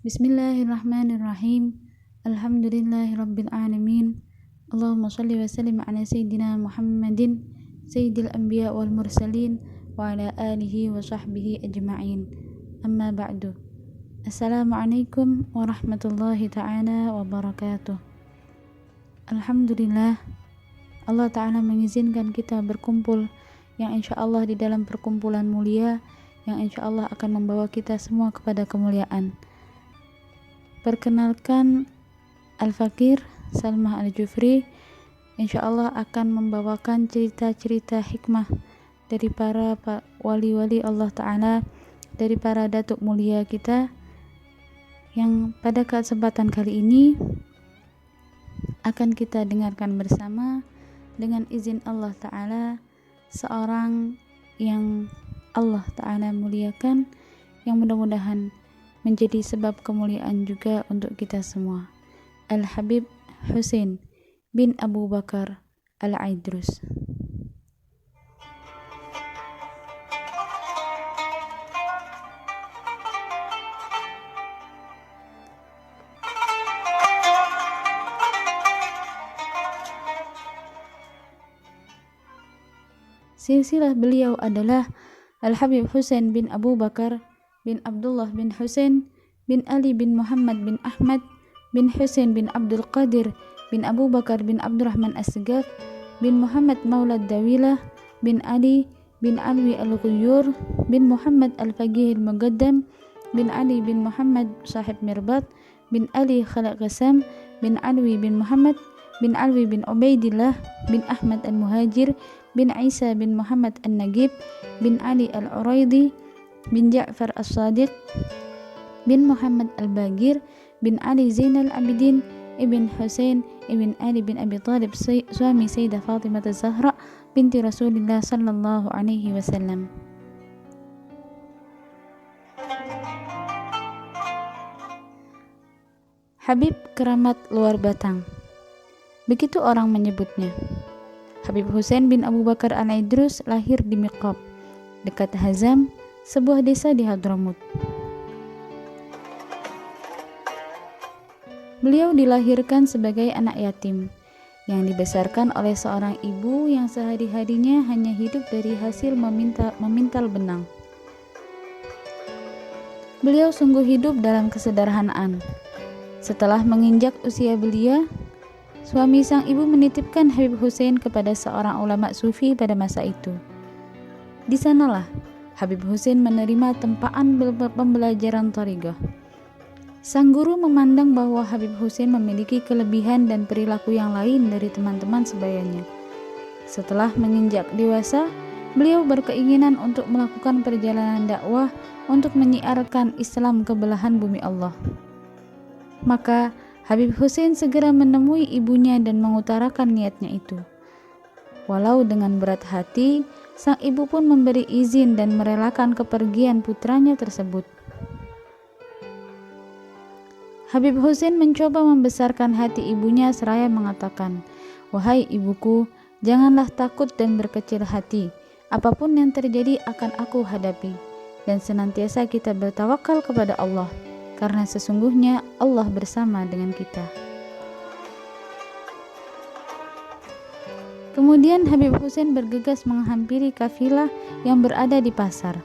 Bismillahirrahmanirrahim. Alhamdulillahirabbil alamin. Allahumma shalli wa sallim ala sayyidina Muhammadin sayyidil anbiya wal mursalin wa ala alihi wa sahbihi ajma'in. Amma ba'du. Assalamualaikum warahmatullahi ta'ala wabarakatuh. Alhamdulillah, Allah ta'ala mengizinkan kita berkumpul yang insyaallah di dalam perkumpulan mulia yang insyaallah akan membawa kita semua kepada kemuliaan. Perkenalkan, Al-Fakir Salmah Al-Jufri insyaallah akan membawakan cerita-cerita hikmah dari para wali-wali Allah Ta'ala, dari para datuk mulia kita, yang pada kesempatan kali ini akan kita dengarkan bersama dengan izin Allah Ta'ala, seorang yang Allah Ta'ala muliakan, yang mudah-mudahan menjadi sebab kemuliaan juga untuk kita semua. Al-Habib Husain bin Abu Bakar Al-Aidrus. Silsilah beliau adalah Al-Habib Husain bin Abu Bakar bin Abdullah bin Husain bin Ali bin Muhammad bin Ahmad bin Husain bin Abdul Qadir bin Abu Bakar bin Abdurrahman As-Segaf bin Muhammad Maulad Dawilah bin Ali bin Alwi Al-Ghuyur bin Muhammad Al-Faqih Al-Muqaddam bin Ali bin Muhammad Sahib Mirbat bin Ali Khalaq Qasam bin Alwi bin Muhammad bin Alwi bin Ubaidillah bin Ahmad Al-Muhajir bin Isa bin Muhammad An-Nagib bin Ali Al-Uraidi bin Ja'far As-Sadiq bin Muhammad Al-Bagir bin Ali Zainal Abidin ibn Husain ibn Ali bin Abi Talib suami Sayyidah Fatimah Az-Zahra binti Rasulullah sallallahu alaihi wasallam. Habib keramat luar batang, begitu orang menyebutnya. Habib Husain bin Abu Bakar Al-Aidrus lahir di Miqab, dekat Hazam, sebuah desa di Hadramut. Beliau dilahirkan sebagai anak yatim yang dibesarkan oleh seorang ibu yang sehari-harinya hanya hidup dari hasil memintal benang. Beliau sungguh hidup dalam kesederhanaan. Setelah menginjak usia belia, suami sang ibu menitipkan Habib Husain kepada seorang ulama sufi pada masa itu. Di sanalah Habib Husain menerima tempaan pembelajaran thariqah. Sang guru memandang bahwa Habib Husain memiliki kelebihan dan perilaku yang lain dari teman-teman sebayanya. Setelah menginjak dewasa, beliau berkeinginan untuk melakukan perjalanan dakwah untuk menyiarkan Islam ke belahan bumi Allah. Maka Habib Husain segera menemui ibunya dan mengutarakan niatnya itu. Walau dengan berat hati, sang ibu pun memberi izin dan merelakan kepergian putranya tersebut. Habib Husain mencoba membesarkan hati ibunya seraya mengatakan, "Wahai ibuku, janganlah takut dan berkecil hati. Apapun yang terjadi akan aku hadapi. Dan senantiasa kita bertawakal kepada Allah, karena sesungguhnya Allah bersama dengan kita." Kemudian Habib Husain bergegas menghampiri kafilah yang berada di pasar.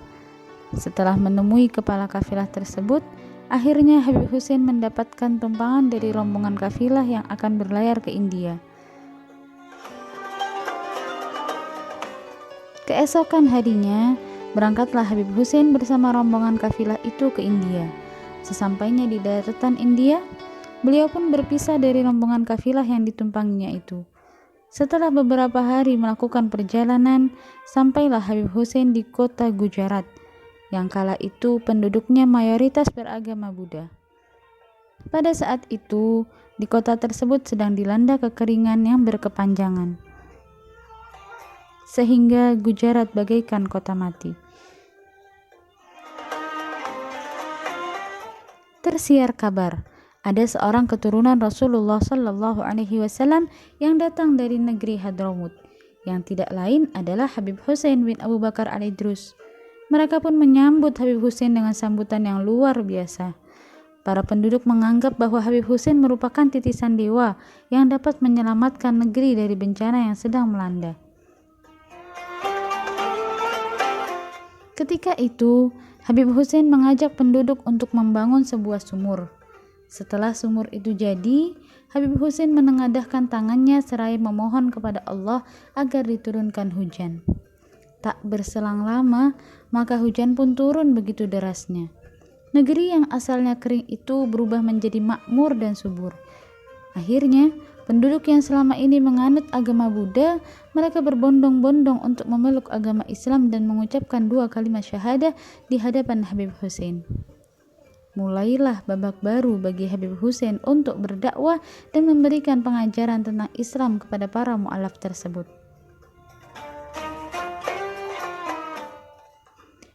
Setelah menemui kepala kafilah tersebut, akhirnya Habib Husain mendapatkan tumpangan dari rombongan kafilah yang akan berlayar ke India. Keesokan harinya, berangkatlah Habib Husain bersama rombongan kafilah itu ke India. Sesampainya di daratan India, beliau pun berpisah dari rombongan kafilah yang ditumpanginya itu. Setelah beberapa hari melakukan perjalanan, sampailah Habib Husain di kota Gujarat, yang kala itu penduduknya mayoritas beragama Buddha. Pada saat itu, di kota tersebut sedang dilanda kekeringan yang berkepanjangan, sehingga Gujarat bagaikan kota mati. Tersiar kabar, ada seorang keturunan Rasulullah Sallallahu Alaihi Wasallam yang datang dari negeri Hadramut, yang tidak lain adalah Habib Husain bin Abu Bakar Al-Aidrus. Mereka pun menyambut Habib Husain dengan sambutan yang luar biasa. Para penduduk menganggap bahwa Habib Hussein merupakan titisan dewa yang dapat menyelamatkan negeri dari bencana yang sedang melanda. Ketika itu, Habib Hussein mengajak penduduk untuk membangun sebuah sumur. Setelah sumur itu jadi, Habib Hussein menengadahkan tangannya seraya memohon kepada Allah agar diturunkan hujan. Tak berselang lama, maka hujan pun turun begitu derasnya. Negeri yang asalnya kering itu berubah menjadi makmur dan subur. Akhirnya, penduduk yang selama ini menganut agama Buddha, mereka berbondong-bondong untuk memeluk agama Islam dan mengucapkan 2 kalimat syahadah di hadapan Habib Hussein. Mulailah babak baru bagi Habib Hussein untuk berdakwah dan memberikan pengajaran tentang Islam kepada para mu'alaf tersebut.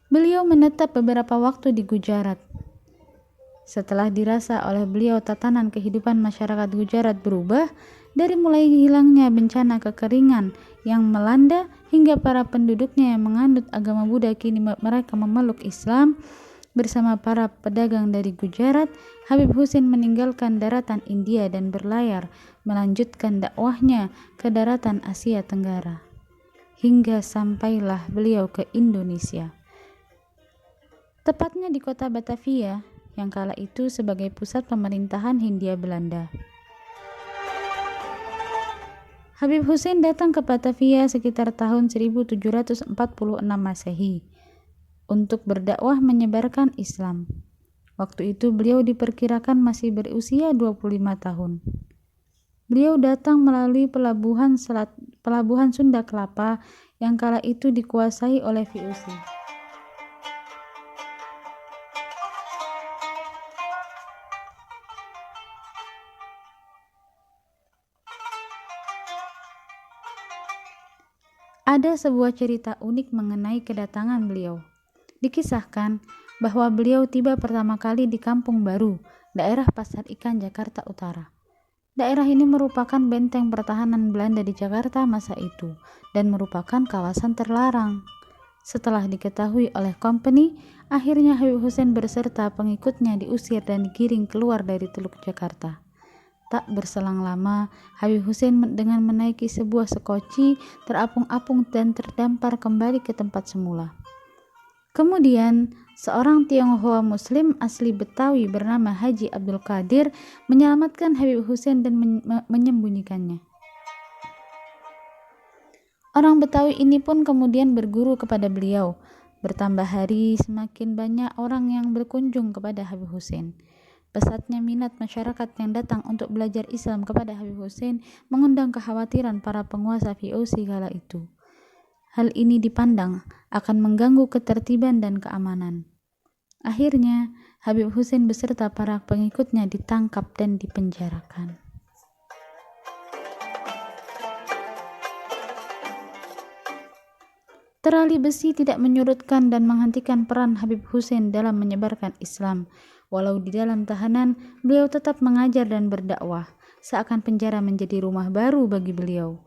Beliau menetap beberapa waktu di Gujarat. Setelah dirasa oleh beliau tatanan kehidupan masyarakat Gujarat berubah, dari mulai hilangnya bencana kekeringan yang melanda hingga para penduduknya yang menganut agama Buddha kini mereka memeluk Islam. Bersama para pedagang dari Gujarat, Habib Hussein meninggalkan daratan India dan berlayar melanjutkan dakwahnya ke daratan Asia Tenggara. Hingga sampailah beliau ke Indonesia. Tepatnya di kota Batavia, yang kala itu sebagai pusat pemerintahan Hindia Belanda. Habib Hussein datang ke Batavia sekitar tahun 1746 Masehi untuk berdakwah menyebarkan Islam. Waktu itu beliau diperkirakan masih berusia 25 tahun. Beliau datang melalui pelabuhan Sunda Kelapa yang kala itu dikuasai oleh VOC. Ada sebuah cerita unik mengenai kedatangan beliau. Dikisahkan bahwa beliau tiba pertama kali di Kampung Baru, daerah Pasar Ikan, Jakarta Utara. Daerah ini merupakan benteng pertahanan Belanda di Jakarta masa itu dan merupakan kawasan terlarang. Setelah diketahui oleh company, akhirnya Habib Hussein beserta pengikutnya diusir dan digiring keluar dari Teluk Jakarta. Tak berselang lama, Habib Hussein dengan menaiki sebuah sekoci terapung-apung dan terdampar kembali ke tempat semula. Kemudian, seorang Tionghoa Muslim asli Betawi bernama Haji Abdul Qadir menyelamatkan Habib Hussein dan menyembunyikannya. Orang Betawi ini pun kemudian berguru kepada beliau. Bertambah hari, semakin banyak orang yang berkunjung kepada Habib Hussein. Pesatnya minat masyarakat yang datang untuk belajar Islam kepada Habib Hussein mengundang kekhawatiran para penguasa VOC kala itu. Hal ini dipandang akan mengganggu ketertiban dan keamanan. Akhirnya, Habib Hussein beserta para pengikutnya ditangkap dan dipenjarakan. Terali besi tidak menyurutkan dan menghentikan peran Habib Hussein dalam menyebarkan Islam. Walau di dalam tahanan, beliau tetap mengajar dan berdakwah, seakan penjara menjadi rumah baru bagi beliau.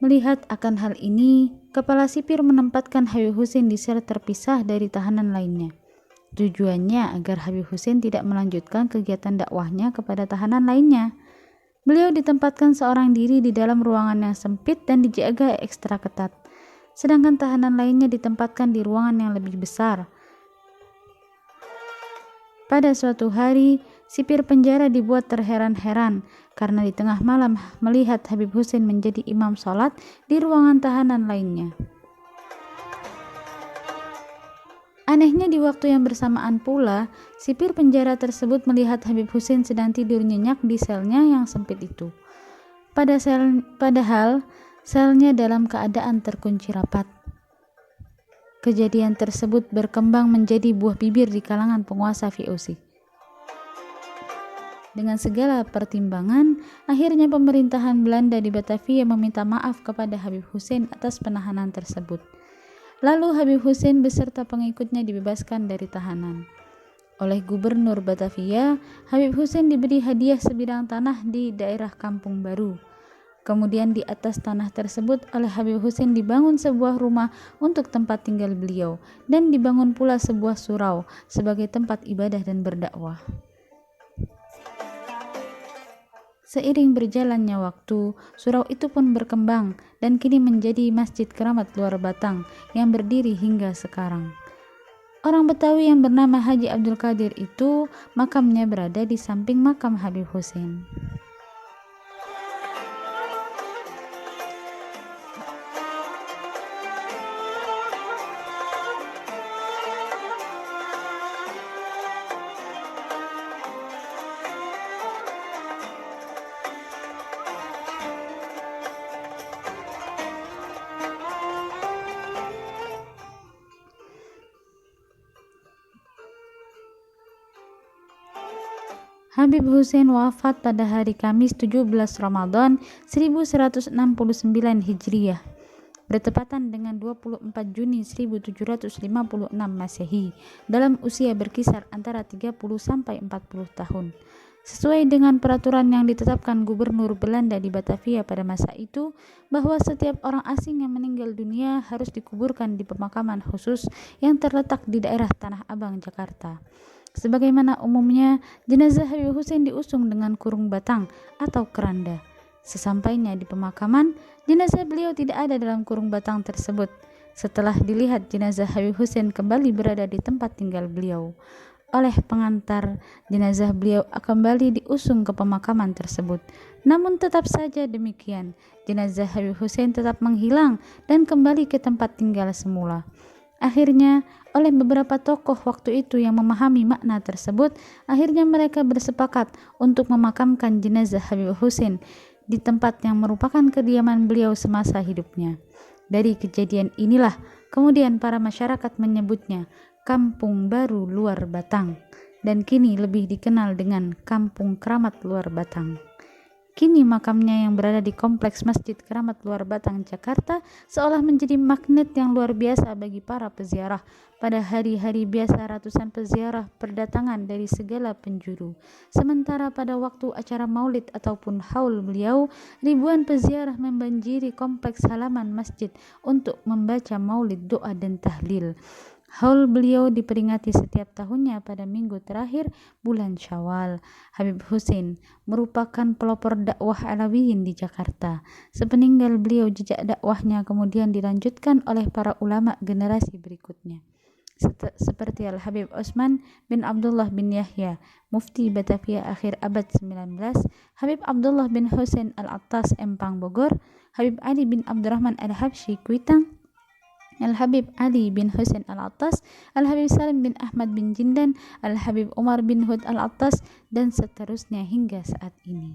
Melihat akan hal ini, kepala sipir menempatkan Habib Hussein di sel terpisah dari tahanan lainnya. Tujuannya agar Habib Hussein tidak melanjutkan kegiatan dakwahnya kepada tahanan lainnya. Beliau ditempatkan seorang diri di dalam ruangan yang sempit dan dijaga ekstra ketat. Sedangkan tahanan lainnya ditempatkan di ruangan yang lebih besar. Pada suatu hari, sipir penjara dibuat terheran-heran karena di tengah malam melihat Habib Hussein menjadi imam sholat di ruangan tahanan lainnya. Anehnya di waktu yang bersamaan pula, sipir penjara tersebut melihat Habib Hussein sedang tidur nyenyak di selnya yang sempit itu. Padahal selnya dalam keadaan terkunci rapat. Kejadian tersebut berkembang menjadi buah bibir di kalangan penguasa VOC. Dengan segala pertimbangan, akhirnya pemerintahan Belanda di Batavia meminta maaf kepada Habib Hussein atas penahanan tersebut. Lalu Habib Hussein beserta pengikutnya dibebaskan dari tahanan. Oleh Gubernur Batavia, Habib Hussein diberi hadiah sebidang tanah di daerah Kampung Baru. Kemudian di atas tanah tersebut oleh Habib Hussein dibangun sebuah rumah untuk tempat tinggal beliau, dan dibangun pula sebuah surau sebagai tempat ibadah dan berdakwah. Seiring berjalannya waktu, surau itu pun berkembang dan kini menjadi Masjid Keramat Luar Batang yang berdiri hingga sekarang. Orang Betawi yang bernama Haji Abdul Qadir itu makamnya berada di samping makam Habib Hussein. Habib Hussein wafat pada hari Kamis 17 Ramadan 1169 Hijriah, bertepatan dengan 24 Juni 1756 Masehi, dalam usia berkisar antara 30 sampai 40 tahun. Sesuai dengan peraturan yang ditetapkan Gubernur Belanda di Batavia pada masa itu, bahwa setiap orang asing yang meninggal dunia harus dikuburkan di pemakaman khusus yang terletak di daerah Tanah Abang, Jakarta. Sebagaimana umumnya, jenazah Habib Hussein diusung dengan kurung batang atau keranda. Sesampainya di pemakaman, jenazah beliau tidak ada dalam kurung batang tersebut. Setelah dilihat, jenazah Habib Hussein kembali berada di tempat tinggal beliau. Oleh pengantar, jenazah beliau kembali diusung ke pemakaman tersebut. Namun tetap saja demikian, jenazah Habib Hussein tetap menghilang dan kembali ke tempat tinggal semula. Akhirnya, oleh beberapa tokoh waktu itu yang memahami makna tersebut, akhirnya mereka bersepakat untuk memakamkan jenazah Habib Hussein di tempat yang merupakan kediaman beliau semasa hidupnya. Dari kejadian inilah kemudian para masyarakat menyebutnya Kampung Baru Luar Batang, dan kini lebih dikenal dengan Kampung Keramat Luar Batang. Kini makamnya yang berada di Kompleks Masjid Keramat Luar Batang, Jakarta, seolah menjadi magnet yang luar biasa bagi para peziarah. Pada hari-hari biasa ratusan peziarah berdatangan dari segala penjuru. Sementara pada waktu acara maulid ataupun haul beliau, ribuan peziarah membanjiri kompleks halaman masjid untuk membaca maulid, doa dan tahlil. Haul beliau diperingati setiap tahunnya pada minggu terakhir bulan Syawal. Habib Hussein merupakan pelopor dakwah Alawiyin di Jakarta. Sepeninggal beliau, jejak dakwahnya kemudian dilanjutkan oleh para ulama generasi berikutnya, seperti Al-Habib Utsman bin Abdullah bin Yahya, Mufti Batavia akhir abad 19, Habib Abdullah bin Hussein Al-Attas, Empang, Bogor, Habib Ali bin Abdurrahman Al-Habsyi, Kuitang, Al-Habib Ali bin Hussein Al-Attas, Al-Habib Salim bin Ahmad bin Jindan, Al-Habib Umar bin Hud Al-Attas, dan seterusnya hingga saat ini.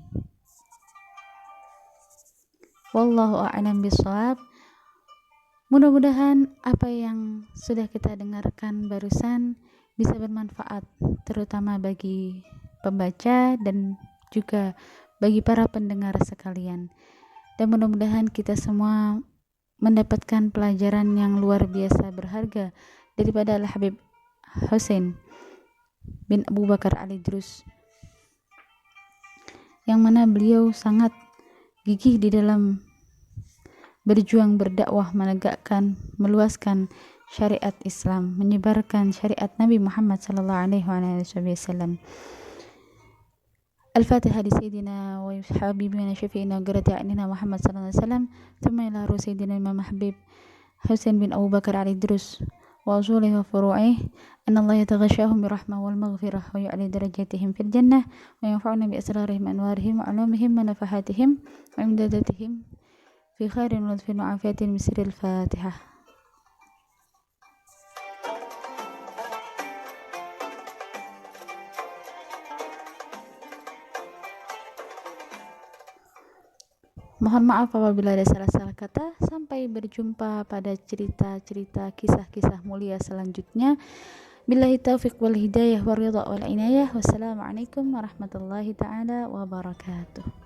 Wallahu a'lam bishawab. Mudah-mudahan apa yang sudah kita dengarkan barusan bisa bermanfaat, terutama bagi pembaca dan juga bagi para pendengar sekalian. Dan mudah-mudahan kita semua mendapatkan pelajaran yang luar biasa berharga daripada Al-Habib Hussein bin Abu Bakar Al-Idrus, yang mana beliau sangat gigih di dalam berjuang berdakwah, menegakkan, meluaskan syariat Islam, menyebarkan syariat Nabi Muhammad sallallahu alaihi wasallam. الفاتحة لسيدنا وحبيبنا شفينا وقرة أعيننا محمد صلى الله عليه وسلم، ثم إلى روح سيدنا الإمام حبيب حسين بن أبو بكر علي الدروس وأصوله وفروعه، أن الله يتغشاهم برحمة والمغفرة ويعلي درجاتهم في الجنة وينفعنا بأسرارهم أنوارهم وعلومهم ونفحاتهم وإمداداتهم في خير ولطف وعافية من سر الفاتحة. Mohon maaf apabila ada salah-salah kata. Sampai berjumpa pada cerita-cerita kisah-kisah mulia selanjutnya. Billahi taufiq wal hidayah wal ridha wal inayah. Wassalamualaikum warahmatullahi taala wabarakatuh.